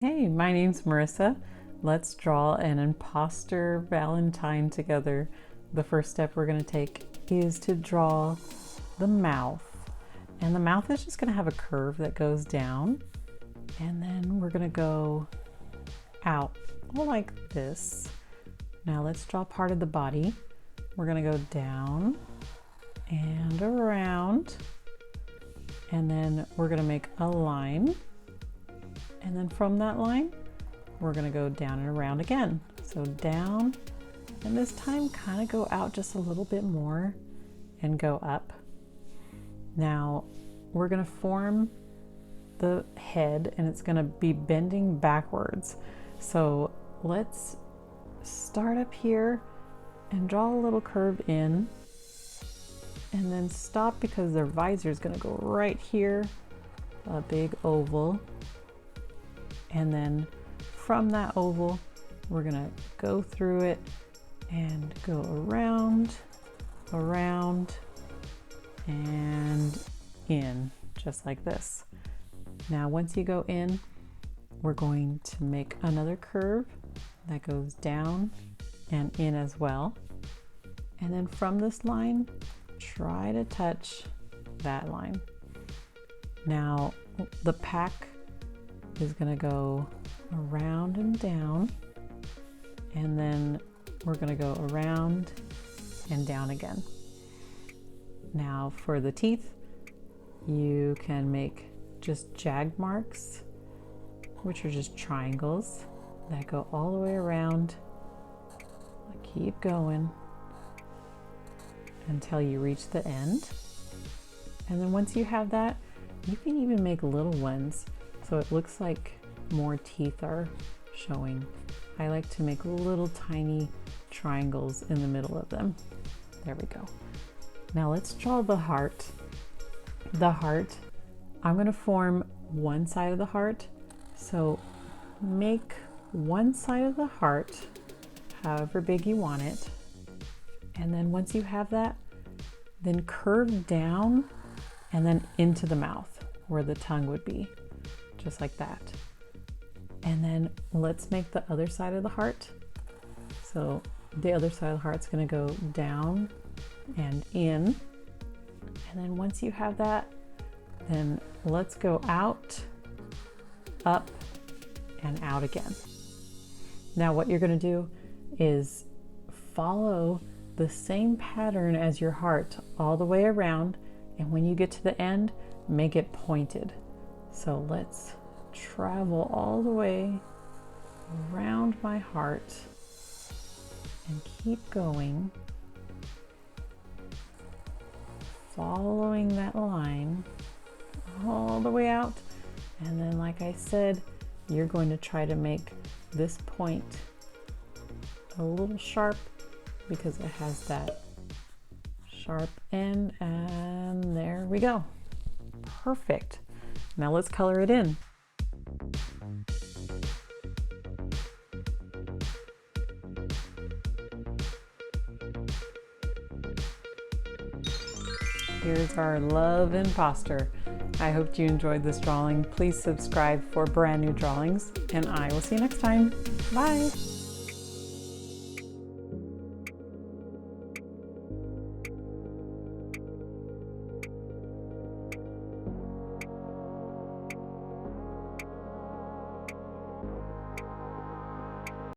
Hey, my name's Marissa. Let's draw an imposter Valentine together. The first step we're going to take is to draw the mouth. And the mouth is just going to have a curve that goes down. And then we're going to go out like this. Now let's draw part of the body. We're going to go down and around. And then we're going to make a line. And then from that line, we're going to go down and around again. So down, and this time kind of go out just a little bit more and go up. Now we're going to form the head and it's going to be bending backwards. So let's start up here and draw a little curve in and then stop because their visor is going to go right here, a big oval. And then from that oval, we're gonna go through it and go around, and in, just like this. Now, once you go in, we're going to make another curve that goes down and in as well. And then from this line, try to touch that line. Now, the pack is going to go around and down, and then we're going to go around and down again. Now for the teeth, you can make just jag marks, which are just triangles that go all the way around. Keep going until you reach the end. And then once you have that, you can even make little ones so it looks like more teeth are showing. I like to make little tiny triangles in the middle of them. There we go. Now let's draw the heart. The heart, I'm going to form one side of the heart. So make one side of the heart however big you want it. And then once you have that, then curve down and then into the mouth where the tongue would be. Just like that. And then let's make the other side of the heart. So the other side of the heart's going to go down and in. And then once you have that, then let's go out, up, and out again. Now what you're going to do is follow the same pattern as your heart all the way around. And when you get to the end, make it pointed. So let's travel all the way around my heart and keep going, following that line all the way out. And then, like I said, you're going to try to make this point a little sharp because it has that sharp end, and there we go. Perfect. Now let's color it in. Here's our love imposter. I hope you enjoyed this drawing. Please subscribe for brand new drawings, and I will see you next time. Bye.